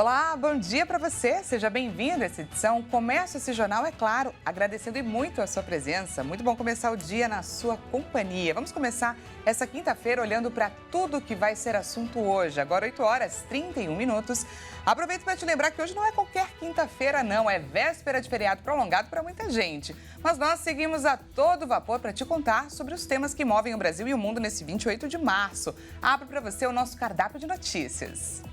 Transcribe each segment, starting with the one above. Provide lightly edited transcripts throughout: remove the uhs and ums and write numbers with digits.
Olá, bom dia para você. Seja bem-vindo a essa edição. Começa esse jornal, é claro, agradecendo muito a sua presença. Muito bom começar o dia na sua companhia. Vamos começar essa quinta-feira olhando para tudo que vai ser assunto hoje. Agora 8 horas 31 minutos. Aproveito para te lembrar que hoje não é qualquer quinta-feira, não. É véspera de feriado prolongado para muita gente. Mas nós seguimos a todo vapor para te contar sobre os temas que movem o Brasil e o mundo nesse 28 de março. Abro para você o nosso cardápio de notícias.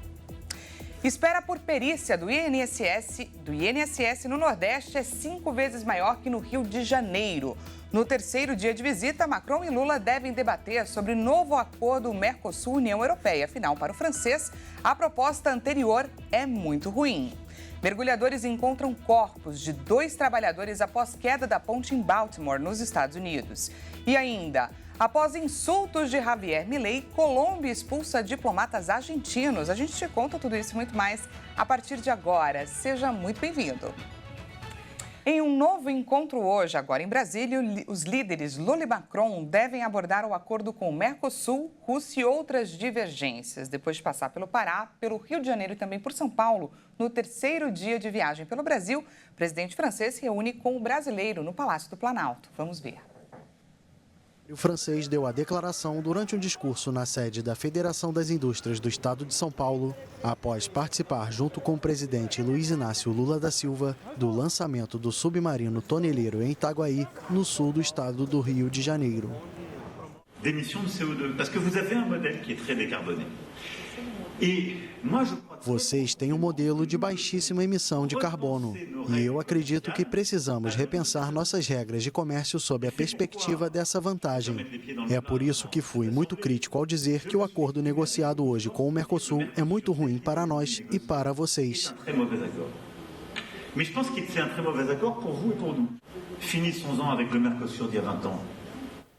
Espera por perícia do INSS no Nordeste é 5 vezes maior que no Rio de Janeiro. No terceiro dia de visita, Macron e Lula devem debater sobre novo acordo Mercosul-União Europeia. Afinal, para o francês, a proposta anterior é muito ruim. Mergulhadores encontram corpos de 2 trabalhadores após queda da ponte em Baltimore, nos Estados Unidos. E ainda, após insultos de Javier Milei, Colômbia expulsa diplomatas argentinos. A gente te conta tudo isso e muito mais a partir de agora. Seja muito bem-vindo. Em um novo encontro hoje, agora em Brasília, os líderes Lula e Macron devem abordar o acordo com o Mercosul, Rússia e outras divergências. Depois de passar pelo Pará, pelo Rio de Janeiro e também por São Paulo, no terceiro dia de viagem pelo Brasil, o presidente francês se reúne com o brasileiro no Palácio do Planalto. Vamos ver. O francês deu a declaração durante um discurso na sede da Federação das Indústrias do Estado de São Paulo, após participar, junto com o presidente Luiz Inácio Lula da Silva, do lançamento do submarino toneleiro em Itaguaí, no sul do estado do Rio de Janeiro. D'émissions de CO2, parce que vous avez un modèle qui est très décarboné. Vocês têm um modelo de baixíssima emissão de carbono e eu acredito que precisamos repensar nossas regras de comércio sob a perspectiva dessa vantagem. É por isso que fui muito crítico ao dizer que o acordo negociado hoje com o Mercosul é muito ruim para nós e para vocês. Mas eu acho que c'est un très mauvais accord pour vous et pour nous. Finissons-en avec le Mercosur d'il y a 20 ans.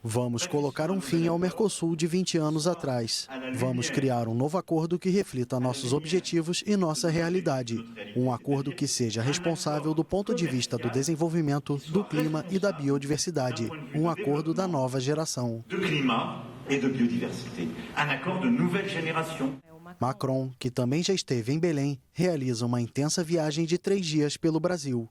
Vamos colocar um fim ao Mercosul de 20 anos atrás. Vamos criar um novo acordo que reflita nossos objetivos e nossa realidade. Um acordo que seja responsável do ponto de vista do desenvolvimento, do clima e da biodiversidade. Um acordo da nova geração. De clima e de biodiversité. Un accord de nouvelle génération. Macron, que também já esteve em Belém, realiza uma intensa viagem de 3 dias pelo Brasil.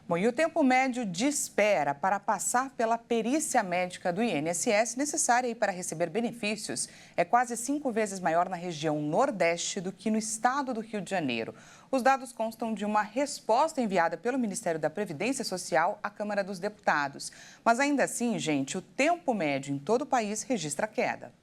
Bom, e o tempo médio de espera para passar pela perícia médica do INSS, necessária para receber benefícios, é quase 5 vezes maior na região Nordeste do que no estado do Rio de Janeiro. Os dados constam de uma resposta enviada pelo Ministério da Previdência Social à Câmara dos Deputados. Mas ainda assim, gente, o tempo médio em todo o país registra queda.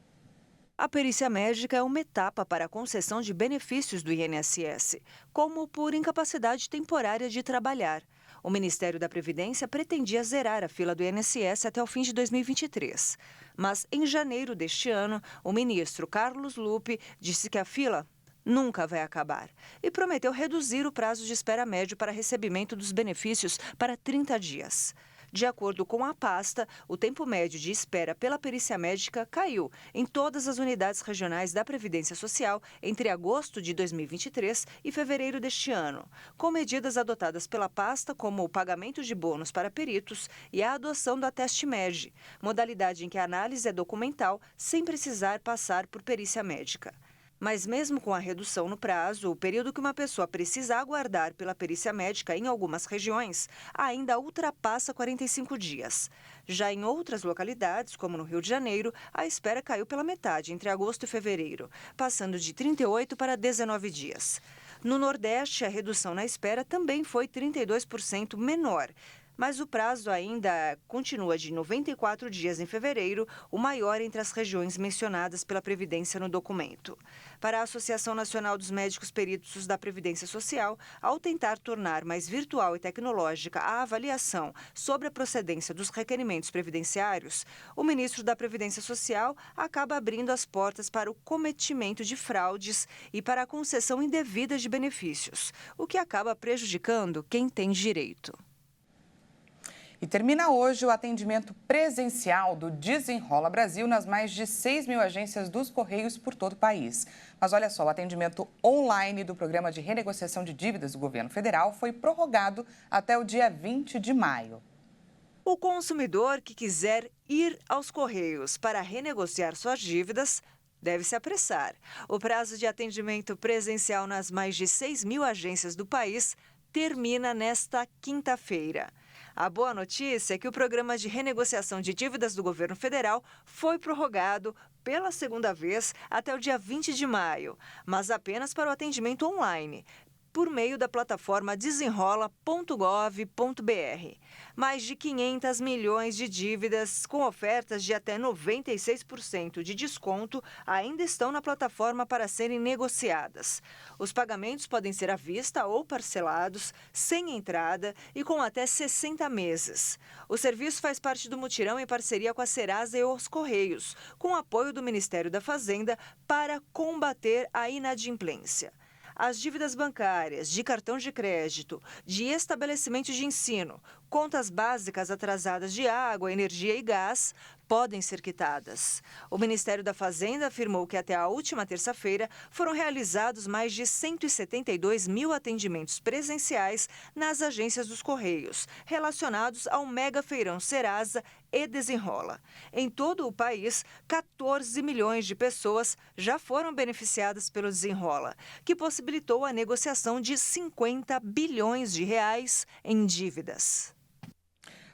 A perícia médica é uma etapa para a concessão de benefícios do INSS, como por incapacidade temporária de trabalhar. O Ministério da Previdência pretendia zerar a fila do INSS até o fim de 2023. Mas, em janeiro deste ano, o ministro Carlos Lupe disse que a fila nunca vai acabar e prometeu reduzir o prazo de espera médio para recebimento dos benefícios para 30 dias. De acordo com a pasta, o tempo médio de espera pela perícia médica caiu em todas as unidades regionais da Previdência Social entre agosto de 2023 e fevereiro deste ano, com medidas adotadas pela pasta como o pagamento de bônus para peritos e a adoção do Ateste-MED, modalidade em que a análise é documental sem precisar passar por perícia médica. Mas mesmo com a redução no prazo, o período que uma pessoa precisa aguardar pela perícia médica em algumas regiões ainda ultrapassa 45 dias. Já em outras localidades, como no Rio de Janeiro, a espera caiu pela metade entre agosto e fevereiro, passando de 38 para 19 dias. No Nordeste, a redução na espera também foi 32% menor. Mas o prazo ainda continua de 94 dias em fevereiro, o maior entre as regiões mencionadas pela Previdência no documento. Para a Associação Nacional dos Médicos Peritos da Previdência Social, ao tentar tornar mais virtual e tecnológica a avaliação sobre a procedência dos requerimentos previdenciários, o ministro da Previdência Social acaba abrindo as portas para o cometimento de fraudes e para a concessão indevida de benefícios, o que acaba prejudicando quem tem direito. E termina hoje o atendimento presencial do Desenrola Brasil nas mais de 6 mil agências dos Correios por todo o país. Mas olha só, o atendimento online do Programa de Renegociação de Dívidas do Governo Federal foi prorrogado até o dia 20 de maio. O consumidor que quiser ir aos Correios para renegociar suas dívidas deve se apressar. O prazo de atendimento presencial nas mais de 6.000 agências do país termina nesta quinta-feira. A boa notícia é que o programa de renegociação de dívidas do governo federal foi prorrogado pela segunda vez até o dia 20 de maio, mas apenas para o atendimento online, por meio da plataforma desenrola.gov.br. Mais de 500 milhões de dívidas com ofertas de até 96% de desconto ainda estão na plataforma para serem negociadas. Os pagamentos podem ser à vista ou parcelados, sem entrada e com até 60 meses. O serviço faz parte do mutirão em parceria com a Serasa e os Correios, com apoio do Ministério da Fazenda para combater a inadimplência. As dívidas bancárias, de cartão de crédito, de estabelecimentos de ensino, contas básicas atrasadas de água, energia e gás podem ser quitadas. O Ministério da Fazenda afirmou que até a última terça-feira foram realizados mais de 172 mil atendimentos presenciais nas agências dos Correios, relacionados ao Mega Feirão Serasa e Desenrola. Em todo o país, 14 milhões de pessoas já foram beneficiadas pelo Desenrola, que possibilitou a negociação de 50 bilhões de reais em dívidas.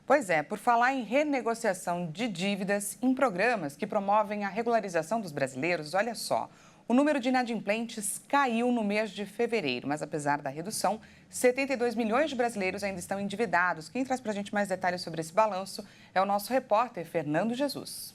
Pois é, por falar em renegociação de dívidas em programas que promovem a regularização dos brasileiros, olha só, o número de inadimplentes caiu no mês de fevereiro, mas apesar da redução, 72 milhões de brasileiros ainda estão endividados. Quem traz para a gente mais detalhes sobre esse balanço é o nosso repórter Fernando Jesus.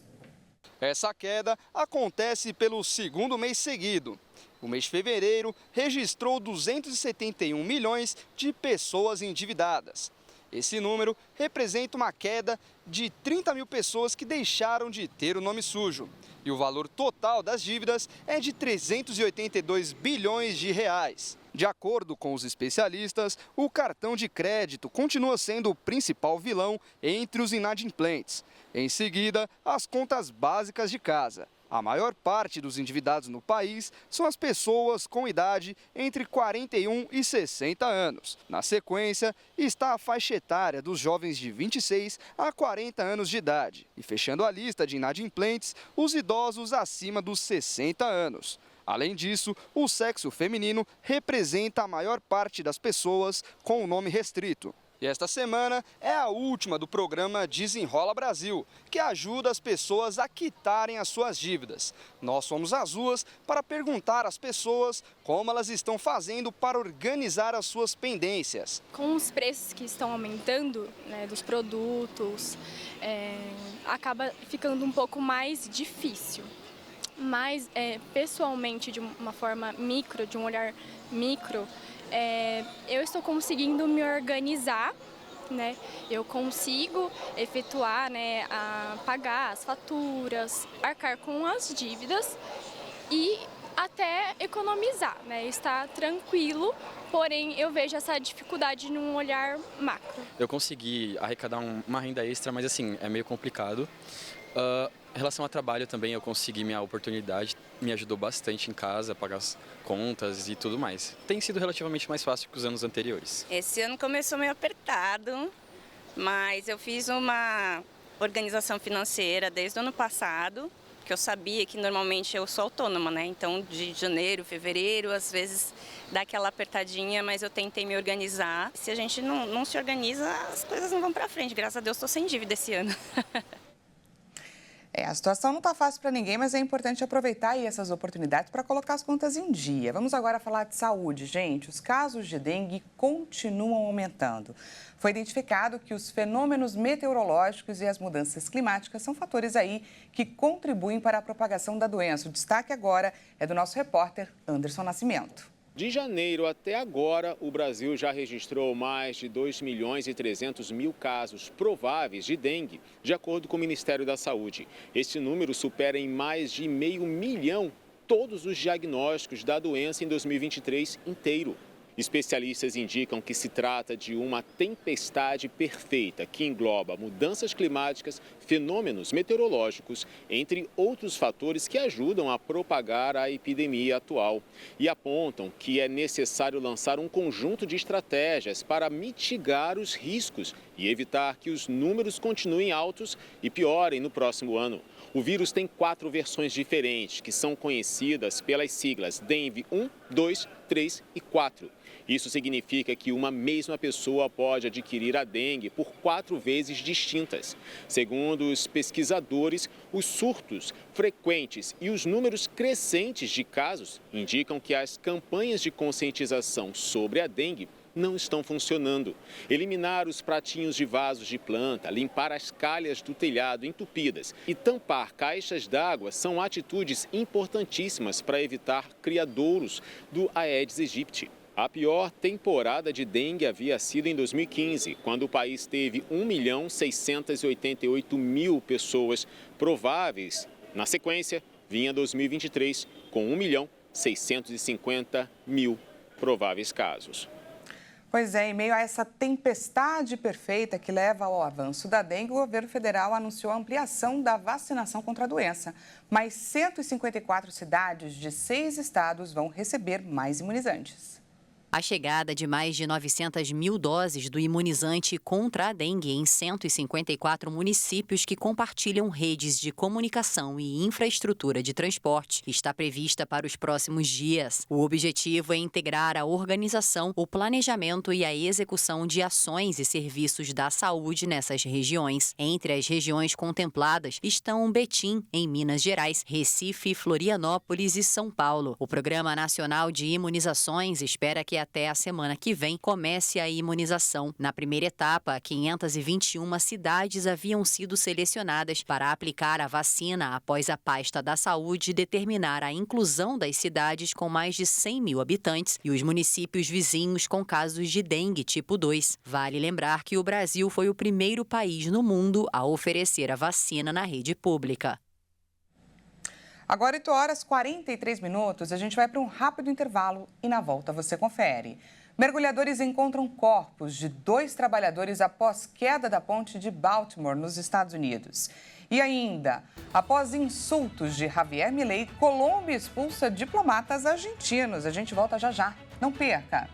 Essa queda acontece pelo segundo mês seguido. O mês de fevereiro registrou 271 milhões de pessoas endividadas. Esse número representa uma queda de 30 mil pessoas que deixaram de ter o nome sujo. E o valor total das dívidas é de 382 bilhões de reais. De acordo com os especialistas, o cartão de crédito continua sendo o principal vilão entre os inadimplentes. Em seguida, as contas básicas de casa. A maior parte dos endividados no país são as pessoas com idade entre 41 e 60 anos. Na sequência, está a faixa etária dos jovens de 26 a 40 anos de idade. E fechando a lista de inadimplentes, os idosos acima dos 60 anos. Além disso, o sexo feminino representa a maior parte das pessoas com o nome restrito. E esta semana é a última do programa Desenrola Brasil, que ajuda as pessoas a quitarem as suas dívidas. Nós fomos às ruas para perguntar às pessoas como elas estão fazendo para organizar as suas pendências. Com os preços que estão aumentando, né, dos produtos, acaba ficando um pouco mais difícil. Mas, pessoalmente, de uma forma micro, de um olhar micro, eu estou conseguindo me organizar, né? Eu consigo efetuar, né, pagar as faturas, arcar com as dívidas e até economizar, né? Estar tranquilo, porém eu vejo essa dificuldade num olhar macro. Eu consegui arrecadar uma renda extra, mas assim, é meio complicado. Em relação ao trabalho também, eu consegui minha oportunidade, me ajudou bastante em casa, a pagar as contas e tudo mais. Tem sido relativamente mais fácil que os anos anteriores. Esse ano começou meio apertado, mas eu fiz uma organização financeira desde o ano passado, que eu sabia que normalmente eu sou autônoma, né? Então, de janeiro, fevereiro, às vezes dá aquela apertadinha, mas eu tentei me organizar. Se a gente não se organiza, as coisas não vão para frente. Graças a Deus, estou sem dívida esse ano. A situação não está fácil para ninguém, mas é importante aproveitar aí essas oportunidades para colocar as contas em dia. Vamos agora falar de saúde, gente. Os casos de dengue continuam aumentando. Foi identificado que os fenômenos meteorológicos e as mudanças climáticas são fatores aí que contribuem para a propagação da doença. O destaque agora é do nosso repórter Anderson Nascimento. De janeiro até agora, o Brasil já registrou mais de 2.300.000 casos prováveis de dengue, de acordo com o Ministério da Saúde. Esse número supera em mais de 500 mil todos os diagnósticos da doença em 2023 inteiro. Especialistas indicam que se trata de uma tempestade perfeita que engloba mudanças climáticas, fenômenos meteorológicos, entre outros fatores que ajudam a propagar a epidemia atual. E apontam que é necessário lançar um conjunto de estratégias para mitigar os riscos e evitar que os números continuem altos e piorem no próximo ano. O vírus tem 4 versões diferentes, que são conhecidas pelas siglas dengue 1, 2, 3 e 4. Isso significa que uma mesma pessoa pode adquirir a dengue por 4 vezes distintas. Segundo os pesquisadores, os surtos frequentes e os números crescentes de casos indicam que as campanhas de conscientização sobre a dengue não estão funcionando. Eliminar os pratinhos de vasos de planta, limpar as calhas do telhado entupidas e tampar caixas d'água são atitudes importantíssimas para evitar criadouros do Aedes aegypti. A pior temporada de dengue havia sido em 2015, quando o país teve 1.688.000 pessoas prováveis. Na sequência, vinha 2023 com 1.650.000 prováveis casos. Pois é, em meio a essa tempestade perfeita que leva ao avanço da dengue, o governo federal anunciou a ampliação da vacinação contra a doença. Mais 154 cidades de 6 estados vão receber mais imunizantes. A chegada de mais de 900.000 doses do imunizante contra a dengue em 154 municípios que compartilham redes de comunicação e infraestrutura de transporte está prevista para os próximos dias. O objetivo é integrar a organização, o planejamento e a execução de ações e serviços da saúde nessas regiões. Entre as regiões contempladas estão Betim, em Minas Gerais, Recife, Florianópolis e São Paulo. O Programa Nacional de Imunizações espera que até a semana que vem comece a imunização. Na primeira etapa, 521 cidades haviam sido selecionadas para aplicar a vacina após a pasta da saúde determinar a inclusão das cidades com mais de 100.000 habitantes e os municípios vizinhos com casos de dengue tipo 2. Vale lembrar que o Brasil foi o primeiro país no mundo a oferecer a vacina na rede pública. Agora, 8h43, a gente vai para um rápido intervalo e na volta você confere. Mergulhadores encontram corpos de 2 trabalhadores após queda da ponte de Baltimore, nos Estados Unidos. E ainda, após insultos de Javier Milei, Colômbia expulsa diplomatas argentinos. A gente volta já já. Não perca!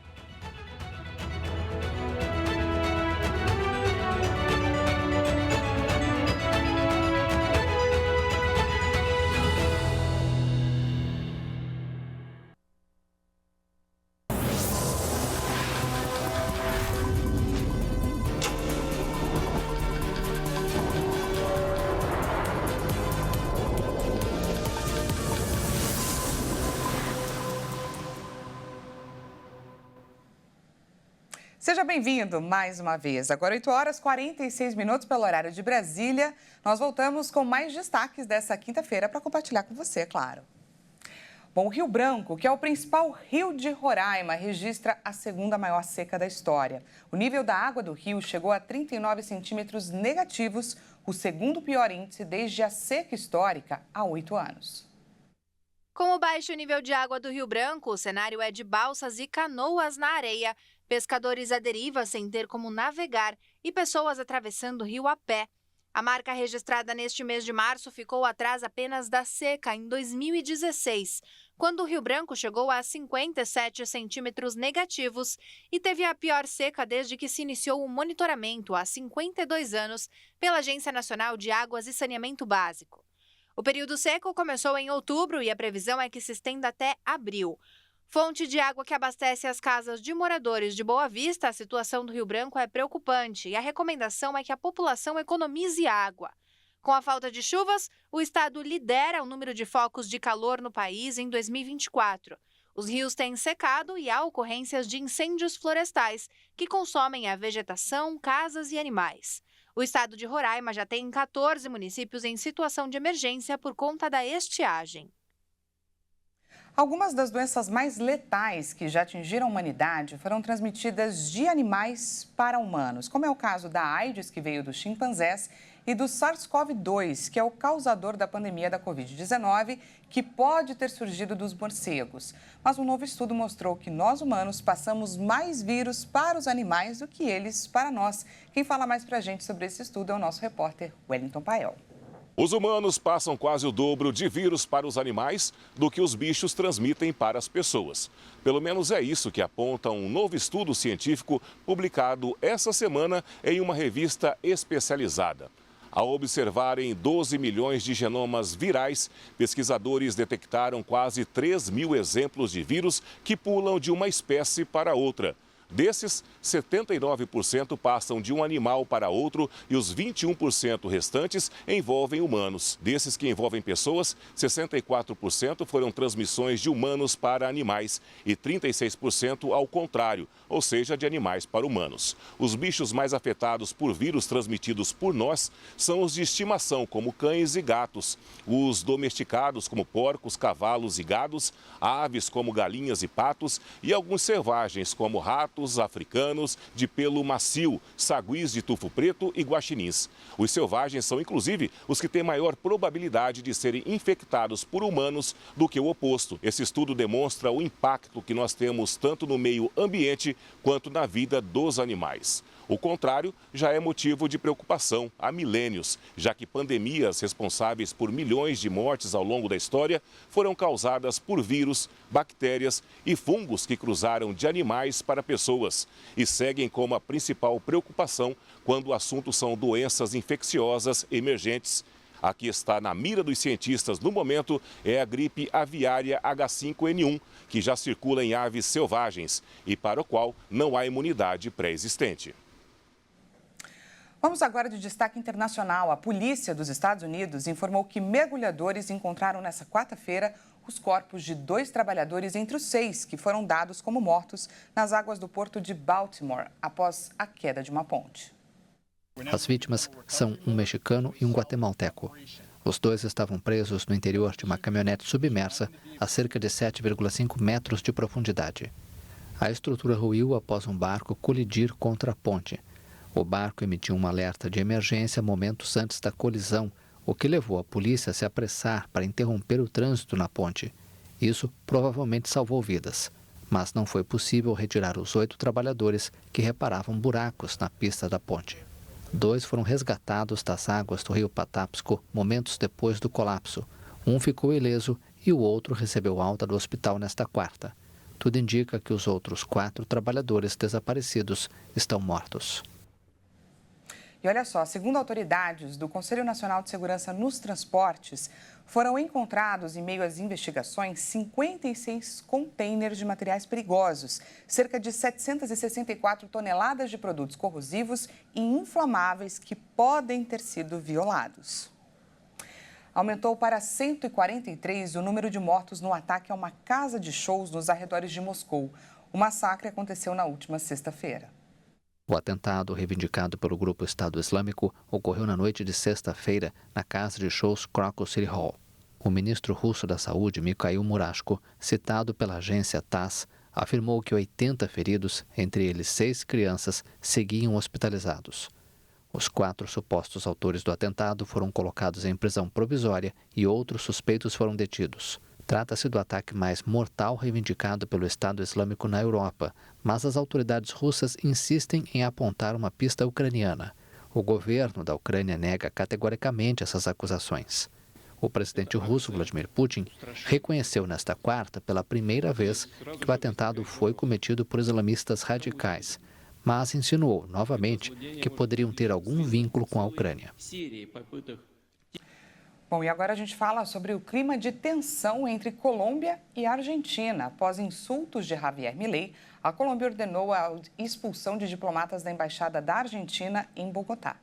Seja bem-vindo mais uma vez. Agora 8h46 pelo horário de Brasília. Nós voltamos com mais destaques dessa quinta-feira para compartilhar com você, é claro. Bom, o Rio Branco, que é o principal rio de Roraima, registra a 2ª maior seca da história. O nível da água do rio chegou a 39 centímetros negativos, o 2º pior índice desde a seca histórica há 8 anos. Com o baixo nível de água do Rio Branco, o cenário é de balsas e canoas na areia, pescadores à deriva sem ter como navegar e pessoas atravessando o rio a pé. A marca registrada neste mês de março ficou atrás apenas da seca em 2016, quando o Rio Branco chegou a 57 centímetros negativos e teve a pior seca desde que se iniciou o monitoramento há 52 anos pela Agência Nacional de Águas e Saneamento Básico. O período seco começou em outubro e a previsão é que se estenda até abril. Fonte de água que abastece as casas de moradores de Boa Vista, a situação do Rio Branco é preocupante e a recomendação é que a população economize água. Com a falta de chuvas, o estado lidera o número de focos de calor no país em 2024. Os rios têm secado e há ocorrências de incêndios florestais que consomem a vegetação, casas e animais. O estado de Roraima já tem 14 municípios em situação de emergência por conta da estiagem. Algumas das doenças mais letais que já atingiram a humanidade foram transmitidas de animais para humanos, como é o caso da AIDS, que veio dos chimpanzés, e do SARS-CoV-2, que é o causador da pandemia da Covid-19, que pode ter surgido dos morcegos. Mas um novo estudo mostrou que nós humanos passamos mais vírus para os animais do que eles para nós. Quem fala mais para a gente sobre esse estudo é o nosso repórter Wellington Pael. Os humanos passam quase o dobro de vírus para os animais do que os bichos transmitem para as pessoas. Pelo menos é isso que aponta um novo estudo científico publicado essa semana em uma revista especializada. Ao observarem 12 milhões de genomas virais, pesquisadores detectaram quase 3 mil exemplos de vírus que pulam de uma espécie para outra. Desses, 79% passam de um animal para outro e os 21% restantes envolvem humanos. Desses que envolvem pessoas, 64% foram transmissões de humanos para animais e 36% ao contrário, ou seja, de animais para humanos. Os bichos mais afetados por vírus transmitidos por nós são os de estimação, como cães e gatos, os domesticados, como porcos, cavalos e gados, aves, como galinhas e patos, e alguns selvagens, como ratos, africanos de pelo macio, saguis de tufo preto e guaxinins. Os selvagens são, inclusive, os que têm maior probabilidade de serem infectados por humanos do que o oposto. Esse estudo demonstra o impacto que nós temos tanto no meio ambiente quanto na vida dos animais. O contrário já é motivo de preocupação há milênios, já que pandemias responsáveis por milhões de mortes ao longo da história foram causadas por vírus, bactérias e fungos que cruzaram de animais para pessoas e seguem como a principal preocupação quando o assunto são doenças infecciosas emergentes. A que está na mira dos cientistas no momento é a gripe aviária H5N1, que já circula em aves selvagens e para o qual não há imunidade pré-existente. Vamos agora de destaque internacional. A polícia dos Estados Unidos informou que mergulhadores encontraram nesta quarta-feira os corpos de 2 trabalhadores entre os 6 que foram dados como mortos nas águas do porto de Baltimore após a queda de uma ponte. As vítimas são um mexicano e um guatemalteco. Os 2 estavam presos no interior de uma caminhonete submersa a cerca de 7,5 metros de profundidade. A estrutura ruiu após um barco colidir contra a ponte. O barco emitiu um alerta de emergência momentos antes da colisão, o que levou a polícia a se apressar para interromper o trânsito na ponte. Isso provavelmente salvou vidas, mas não foi possível retirar os 8 trabalhadores que reparavam buracos na pista da ponte. 2 foram resgatados das águas do rio Patapsco momentos depois do colapso. Um ficou ileso e o outro recebeu alta do hospital nesta quarta. Tudo indica que os outros 4 trabalhadores desaparecidos estão mortos. E olha só, segundo autoridades do Conselho Nacional de Segurança nos Transportes, foram encontrados, em meio às investigações, 56 contêineres de materiais perigosos, cerca de 764 toneladas de produtos corrosivos e inflamáveis que podem ter sido violados. Aumentou para 143 o número de mortos no ataque a uma casa de shows nos arredores de Moscou. O massacre aconteceu na última sexta-feira. O atentado, reivindicado pelo grupo Estado Islâmico, ocorreu na noite de sexta-feira na casa de shows Krakow City Hall. O ministro russo da Saúde, Mikhail Murashko, citado pela agência TASS, afirmou que 80 feridos, entre eles 6 crianças, seguiam hospitalizados. Os 4 supostos autores do atentado foram colocados em prisão provisória e outros suspeitos foram detidos. Trata-se do ataque mais mortal reivindicado pelo Estado Islâmico na Europa, mas as autoridades russas insistem em apontar uma pista ucraniana. O governo da Ucrânia nega categoricamente essas acusações. O presidente russo, Vladimir Putin, reconheceu nesta quarta, pela primeira vez, que o atentado foi cometido por islamistas radicais, mas insinuou novamente que poderiam ter algum vínculo com a Ucrânia. Bom, e agora a gente fala sobre o clima de tensão entre Colômbia e Argentina. Após insultos de Javier Milei, a Colômbia ordenou a expulsão de diplomatas da Embaixada da Argentina em Bogotá.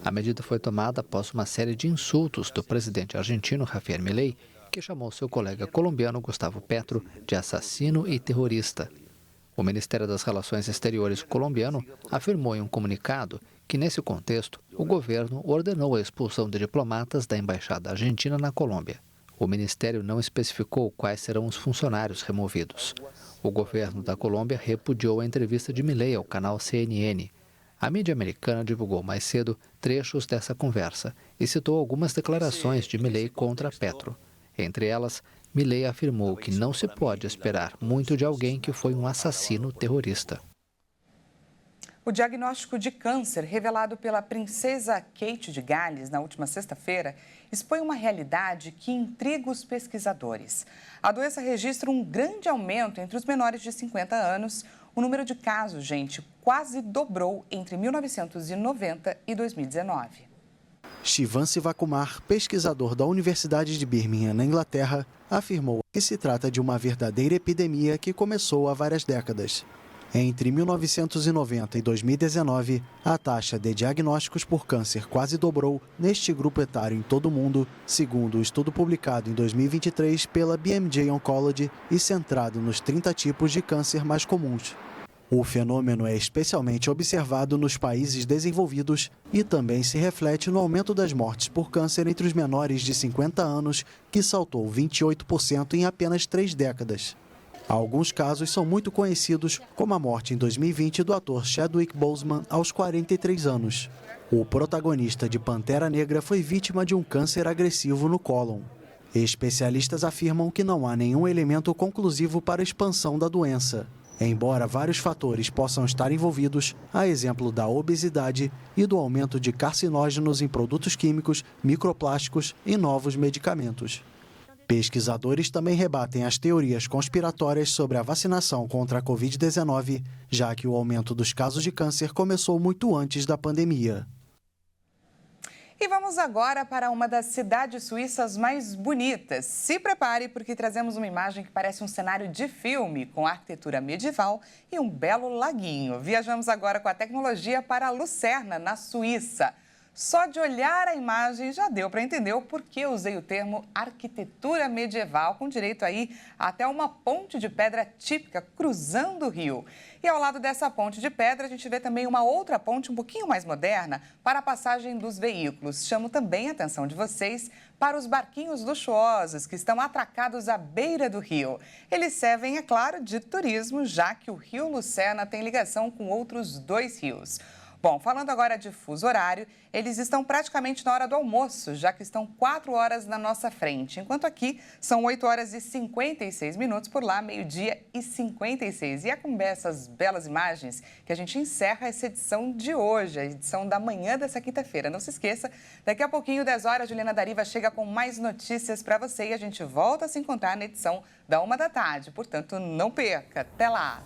A medida foi tomada após uma série de insultos do presidente argentino Javier Milei, que chamou seu colega colombiano Gustavo Petro de assassino e terrorista. O Ministério das Relações Exteriores colombiano afirmou em um comunicado que, nesse contexto, o governo ordenou a expulsão de diplomatas da Embaixada Argentina na Colômbia. O ministério não especificou quais serão os funcionários removidos. O governo da Colômbia repudiou a entrevista de Milei ao canal CNN. A mídia americana divulgou mais cedo trechos dessa conversa e citou algumas declarações de Milei contra Petro. Entre elas, Milei afirmou que não se pode esperar muito de alguém que foi um assassino terrorista. O diagnóstico de câncer revelado pela princesa Kate de Gales na última sexta-feira expõe uma realidade que intriga os pesquisadores. A doença registra um grande aumento entre os menores de 50 anos. O número de casos, quase dobrou entre 1990 e 2019. Shivan Sivakumar, pesquisador da Universidade de Birmingham, na Inglaterra, afirmou que se trata de uma verdadeira epidemia que começou há várias décadas. Entre 1990 e 2019, a taxa de diagnósticos por câncer quase dobrou neste grupo etário em todo o mundo, segundo o estudo publicado em 2023 pela BMJ Oncology e centrado nos 30 tipos de câncer mais comuns. O fenômeno é especialmente observado nos países desenvolvidos e também se reflete no aumento das mortes por câncer entre os menores de 50 anos, que saltou 28% em apenas 3 décadas. Alguns casos são muito conhecidos, como a morte em 2020 do ator Chadwick Boseman aos 43 anos. O protagonista de Pantera Negra foi vítima de um câncer agressivo no cólon. Especialistas afirmam que não há nenhum elemento conclusivo para a expansão da doença. Embora vários fatores possam estar envolvidos, a exemplo da obesidade e do aumento de carcinógenos em produtos químicos, microplásticos e novos medicamentos. Pesquisadores também rebatem as teorias conspiratórias sobre a vacinação contra a Covid-19, já que o aumento dos casos de câncer começou muito antes da pandemia. E vamos agora para uma das cidades suíças mais bonitas. Se prepare, porque trazemos uma imagem que parece um cenário de filme, com arquitetura medieval e um belo laguinho. Viajamos agora com a tecnologia para Lucerna, na Suíça. Só de olhar a imagem já deu para entender o porquê usei o termo arquitetura medieval, com direito aí até uma ponte de pedra típica cruzando o rio. E ao lado dessa ponte de pedra, a gente vê também uma outra ponte um pouquinho mais moderna para a passagem dos veículos. Chamo também a atenção de vocês para os barquinhos luxuosos que estão atracados à beira do rio. Eles servem, é claro, de turismo, já que o rio Lucerna tem ligação com outros 2 rios. Bom, falando agora de fuso horário, eles estão praticamente na hora do almoço, já que estão 4 horas na nossa frente, enquanto aqui são 8 horas e 56 minutos, por lá, 12h56. E é com essas belas imagens que a gente encerra essa edição de hoje, a edição da manhã dessa quinta-feira. Não se esqueça, daqui a pouquinho, 10 horas, Juliana Dariva chega com mais notícias para você e a gente volta a se encontrar na edição da 1 da tarde. Portanto, não perca. Até lá!